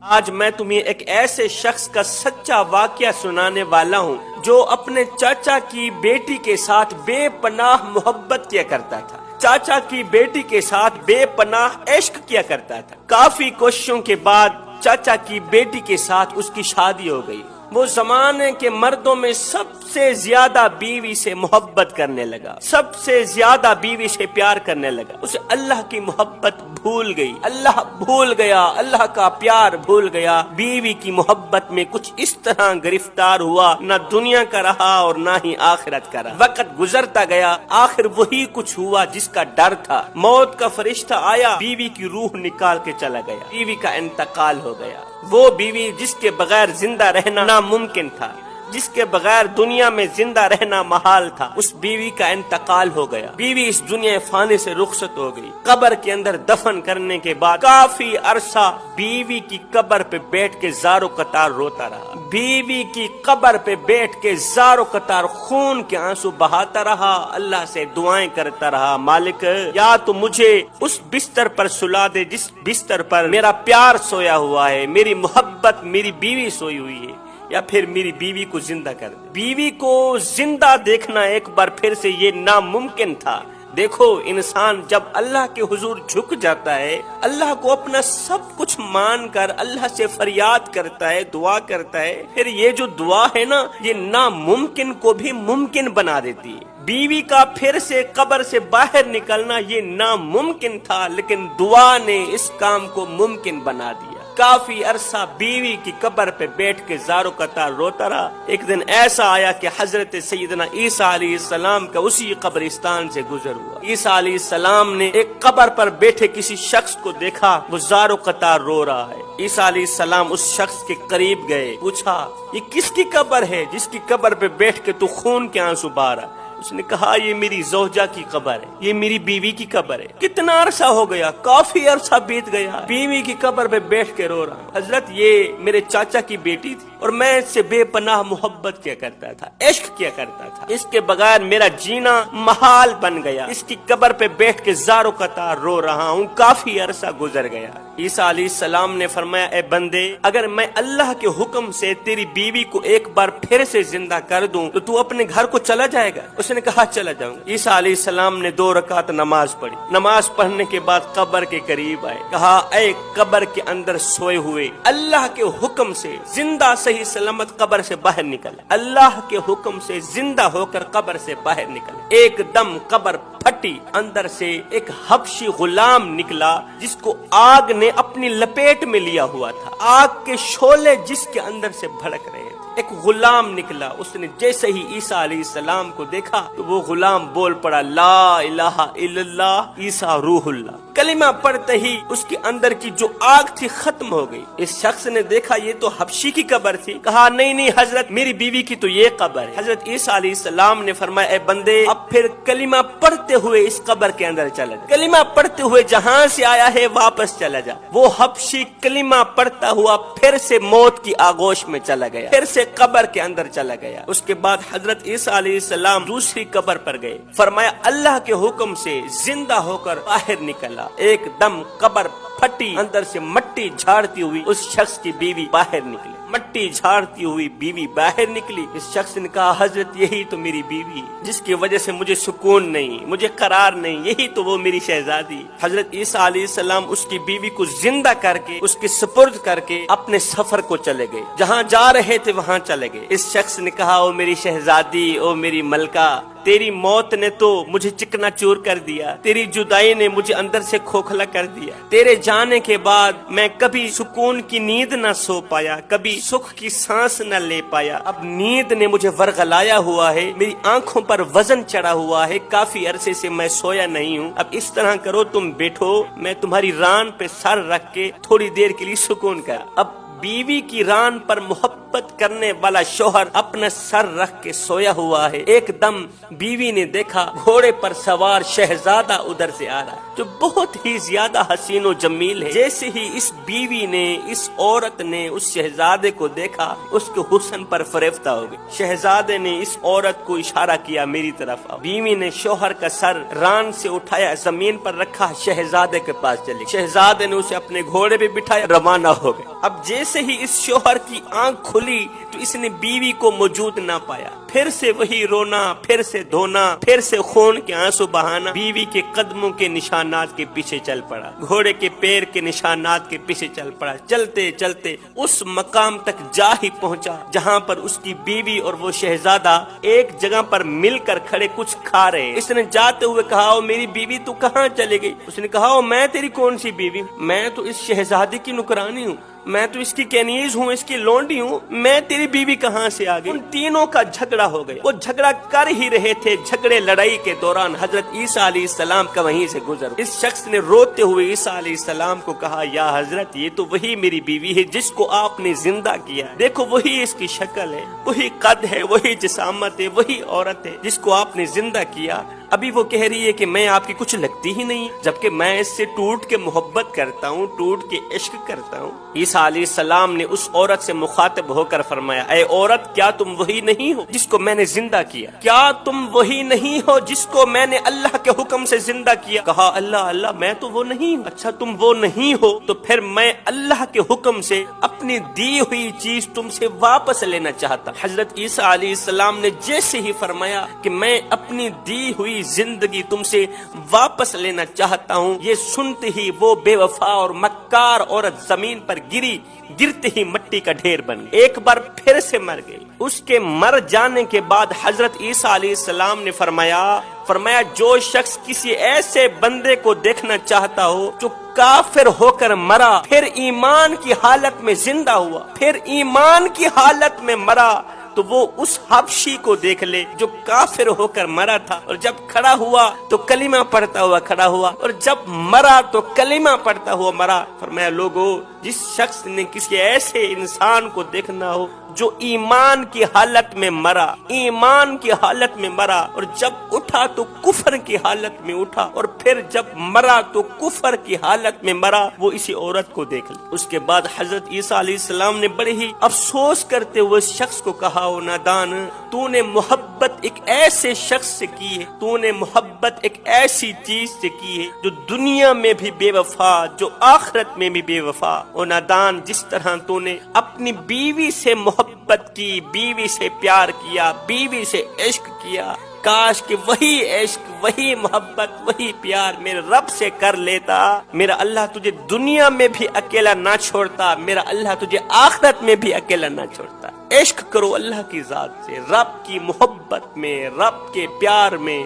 آج میں تمہیں ایک ایسے شخص کا سچا واقعہ سنانے والا ہوں جو اپنے چاچا کی بیٹی کے ساتھ بے پناہ محبت کیا کرتا تھا، چاچا کی بیٹی کے ساتھ بے پناہ عشق کیا کرتا تھا۔ کافی کوششوں کے بعد چاچا کی بیٹی کے ساتھ اس کی شادی ہو گئی۔ وہ زمانے کے مردوں میں سب سے زیادہ بیوی سے محبت کرنے لگا، سب سے زیادہ بیوی سے پیار کرنے لگا۔ اسے اللہ کی محبت بھول گئی، اللہ بھول گیا، اللہ کا پیار بھول گیا۔ بیوی کی محبت میں کچھ اس طرح گرفتار ہوا، نہ دنیا کا رہا اور نہ ہی آخرت کا رہا۔ وقت گزرتا گیا، آخر وہی کچھ ہوا جس کا ڈر تھا۔ موت کا فرشتہ آیا، بیوی کی روح نکال کے چلا گیا، بیوی کا انتقال ہو گیا۔ وہ بیوی جس کے بغیر زندہ رہنا ناممکن تھا، جس کے بغیر دنیا میں زندہ رہنا محال تھا، اس بیوی کا انتقال ہو گیا۔ بیوی اس دنیا فانی سے رخصت ہو گئی۔ قبر کے اندر دفن کرنے کے بعد کافی عرصہ بیوی کی قبر پہ بیٹھ کے زارو قطار روتا رہا، بیوی کی قبر پہ بیٹھ کے زارو قطار خون کے آنسو بہاتا رہا، اللہ سے دعائیں کرتا رہا، مالک یا تو مجھے اس بستر پر سلا دے جس بستر پر میرا پیار سویا ہوا ہے، میری محبت، میری بیوی سوئی ہوئی ہے، یا پھر میری بیوی کو زندہ کر دے۔ بیوی کو زندہ دیکھنا ایک بار پھر سے یہ ناممکن تھا۔ دیکھو، انسان جب اللہ کے حضور جھک جاتا ہے، اللہ کو اپنا سب کچھ مان کر اللہ سے فریاد کرتا ہے، دعا کرتا ہے، پھر یہ جو دعا ہے نا، یہ ناممکن کو بھی ممکن بنا دیتی ہے۔ بیوی کا پھر سے قبر سے باہر نکلنا یہ ناممکن تھا، لیکن دعا نے اس کام کو ممکن بنا دیا۔ کافی عرصہ بیوی کی قبر پہ بیٹھ کے زارو قطار روتا رہا۔ ایک دن ایسا آیا کہ حضرت سیدنا عیسیٰ علیہ السلام کا اسی قبرستان سے گزر ہوا۔ عیسیٰ علیہ السلام نے ایک قبر پر بیٹھے کسی شخص کو دیکھا، وہ زارو قطار رو رہا ہے۔ عیسیٰ علیہ السلام اس شخص کے قریب گئے، پوچھا یہ کس کی قبر ہے جس کی قبر پہ بیٹھ کے تو خون کے آنسو بہا رہا ہے؟ اس نے کہا یہ میری زوجہ کی قبر ہے، یہ میری بیوی کی قبر ہے۔ کتنا عرصہ ہو گیا، کافی عرصہ بیت گیا، بیوی کی قبر پہ بیٹھ کے رو رہا ہوں۔ حضرت یہ میرے چاچا کی بیٹی تھی اور میں اس سے بے پناہ محبت کیا کرتا تھا، عشق کیا کرتا تھا، اس کے بغیر میرا جینا محال بن گیا۔ اس کی قبر پہ بیٹھ کے زارو قطار رو رہا ہوں، کافی عرصہ گزر گیا۔ عیسیٰ علیہ السلام نے فرمایا اے بندے، اگر میں اللہ کے حکم سے تیری بیوی کو ایک بار پھر سے زندہ کر دوں تو اپنے گھر کو چلا جائے گا؟ اس نے کہا چلا جاؤں گا۔ عیسیٰ علیہ السلام نے 2 رکعت نماز پڑھی، نماز پڑھنے کے بعد قبر کے قریب آئے، کہا اے قبر کے اندر سوئے ہوئے، اللہ کے حکم سے زندہ صحیح سلامت قبر سے باہر نکل، اللہ کے حکم سے زندہ ہو کر قبر سے باہر نکل۔ ایک دم قبر پھٹی، اندر سے ایک حبشی غلام نکلا جس کو آگ نے اپنی لپیٹ میں لیا ہوا تھا، آگ کے شعلے جس کے اندر سے بھڑک رہے تھے۔ ایک غلام نکلا، اس نے جیسے ہی عیسیٰ علیہ السلام کو دیکھا تو وہ غلام بول پڑا لا الہ الا اللہ عیسیٰ روح اللہ۔ کلمہ پڑھتے ہی اس کے اندر کی جو آگ تھی ختم ہو گئی۔ اس شخص نے دیکھا یہ تو حبشی کی قبر تھی، کہا نہیں حضرت میری بیوی کی تو یہ قبر ہے۔ حضرت عیسیٰ علیہ السلام نے فرمایا اے بندے، اب پھر کلمہ پڑھتے ہوئے اس قبر کے اندر چلا جا، کلمہ پڑھتے ہوئے جہاں سے آیا ہے واپس چلا جا۔ وہ حبشی کلمہ پڑھتا ہوا پھر سے موت کی آغوش میں چلا گیا، پھر سے قبر کے اندر چلا گیا۔ اس کے بعد حضرت عیسیٰ علیہ السلام دوسری قبر پر گئے، فرمایا اللہ کے حکم سے زندہ ہو کر باہر نکلا، ایک دم قبر پھٹی، اندر سے مٹی جھاڑتی ہوئی اس شخص کی بیوی باہر نکلی، مٹی جھاڑتی ہوئی بیوی باہر نکلی۔ اس شخص نے کہا حضرت یہی تو میری بیوی جس کی وجہ سے مجھے سکون نہیں، مجھے قرار نہیں، یہی تو وہ میری شہزادی۔ حضرت عیسیٰ علیہ السلام اس کی بیوی کو زندہ کر کے اس کے سپرد کر کے اپنے سفر کو چلے گئے، جہاں جا رہے تھے وہاں چلے گئے۔ اس شخص نے کہا او میری شہزادی، او میری ملکہ، تیری موت نے تو مجھے چکنا چور کر دیا، تیری جدائی نے مجھے اندر سے کھوکھلا کر دیا، تیرے جانے کے بعد میں کبھی سکون کی نیند نہ سو پایا، کبھی سکھ کی سانس نہ لے پایا، اب نیند نے مجھے ورغلایا ہوا ہے، میری آنکھوں پر وزن چڑھا ہوا ہے، کافی عرصے سے میں سویا نہیں ہوں۔ اب اس طرح کرو تم بیٹھو، میں تمہاری ران پہ سر رکھ کے تھوڑی دیر کے لیے سکون کر۔ اب بیوی کی ران پر محبت محبت کرنے والا شوہر اپنا سر رکھ کے سویا ہوا ہے، ایک دم بیوی نے دیکھا گھوڑے پر سوار شہزادہ ادھر سے آ رہا ہے جو بہت ہی زیادہ حسین و جمیل ہے۔ جیسے ہی اس بیوی نے، اس عورت نے اس شہزادے کو دیکھا، اس کے حسن پر فریفتہ ہو گئی۔ شہزادے نے اس عورت کو اشارہ کیا میری طرف آؤ۔ بیوی نے شوہر کا سر ران سے اٹھایا، زمین پر رکھا، شہزادے کے پاس چلی۔ شہزادے نے اسے اپنے گھوڑے پہ بٹھایا، روانہ ہو گئے۔ اب جیسے ہی اس شوہر کی آنکھ کھلی تو اس نے بیوی کو موجود نہ پایا، پھر سے وہی رونا، پھر سے دھونا، پھر سے خون کے آنسو بہانا۔ بیوی کے قدموں کے نشانات کے پیچھے چل پڑا، گھوڑے کے پیر کے نشانات کے پیچھے چل پڑا۔ چلتے چلتے اس مقام تک جا ہی پہنچا جہاں پر اس کی بیوی اور وہ شہزادہ ایک جگہ پر مل کر کھڑے کچھ کھا رہے۔ اس نے جاتے ہوئے کہا، او میری بیوی تو کہاں چلے گئی؟ اس نے کہا، او میں تیری کون سی بیوی؟ میں تو اس شہزادی کی نوکرانی ہوں، میں تو اس کی کنیز ہوں، اس کی لونڈی ہوں، میں تیری بیوی کہاں سے آ گئی؟ ان تینوں کا جھگڑا ہو گیا۔ وہ جھگڑا کر ہی رہے تھے، جھگڑے لڑائی کے دوران حضرت عیسیٰ علیہ السلام کا وہیں سے گزر۔ اس شخص نے روتے ہوئے عیسیٰ علیہ السلام کو کہا، یا حضرت یہ تو وہی میری بیوی ہے جس کو آپ نے زندہ کیا ہے، دیکھو وہی اس کی شکل ہے، وہی قد ہے، وہی جسامت ہے، وہی عورت ہے جس کو آپ نے زندہ کیا۔ ابھی وہ کہہ رہی ہے کہ میں آپ کی کچھ لگتی ہی نہیں، جبکہ میں اس سے ٹوٹ کے محبت کرتا ہوں، ٹوٹ کے عشق کرتا ہوں۔ عیسیٰ علیہ السلام نے اس عورت سے مخاطب ہو کر فرمایا، اے عورت، کیا تم وہی نہیں ہو جس کو میں نے زندہ کیا؟ کیا تم وہی نہیں ہو جس کو میں نے اللہ کے حکم سے زندہ کیا؟ کہا، اللہ اللہ، میں تو وہ نہیں ہوں۔ اچھا تم وہ نہیں ہو تو پھر میں اللہ کے حکم سے اپنی دی ہوئی چیز تم سے واپس لینا چاہتا۔ حضرت عیسیٰ علیہ السلام نے جیسے ہی فرمایا کہ میں اپنی دی ہوئی زندگی تم سے واپس لینا چاہتا ہوں، یہ سنتے ہی وہ بے وفا اور مکار عورت زمین پر گری، گرتے ہی مٹی کا ڈھیر بن گئی، ایک بار پھر سے مر گئی۔ اس کے مر جانے کے بعد حضرت عیسیٰ علیہ السلام نے فرمایا جو شخص کسی ایسے بندے کو دیکھنا چاہتا ہو جو کافر ہو کر مرا، پھر ایمان کی حالت میں زندہ ہوا، پھر ایمان کی حالت میں مرا، تو وہ اس حبشی کو دیکھ لے جو کافر ہو کر مرا تھا، اور جب کھڑا ہوا تو کلمہ پڑھتا ہوا کھڑا ہوا، اور جب مرا تو کلمہ پڑھتا ہوا مرا۔ فرمایا لوگو، جس شخص نے کسی ایسے انسان کو دیکھنا ہو جو ایمان کی حالت میں مرا، ایمان کی حالت میں مرا، اور جب اٹھا تو کفر کی حالت میں اٹھا، اور پھر جب مرا تو کفر کی حالت میں مرا، وہ اسی عورت کو دیکھ لے۔ اس کے بعد حضرت عیسیٰ علیہ السلام نے بڑے ہی افسوس کرتے ہوئے اس شخص کو کہا، او نادان، تو نے محبت ایک ایسے شخص سے کی ہے، تو نے محبت ایک ایسی چیز سے کی ہے جو دنیا میں بھی بے وفا، جو آخرت میں بھی بے وفا۔ او نادان، جس طرح تو نے اپنی بیوی سے محبت کی، بیوی سے پیار کیا، بیوی سے عشق کیا، کاش کہ وہی عشق، وہی محبت، وہی پیار میرے رب سے کر لیتا، میرا اللہ تجھے دنیا میں بھی اکیلا نہ چھوڑتا، میرا اللہ تجھے آخرت میں بھی اکیلا نہ چھوڑتا۔ عشق کرو اللہ کی ذات سے، رب کی محبت میں، رب کے پیار میں،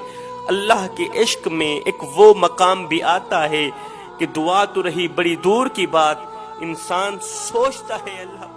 اللہ کے عشق میں ایک وہ مقام بھی آتا ہے کہ دعا تو رہی بڑی دور کی بات، انسان سوچتا ہے اللہ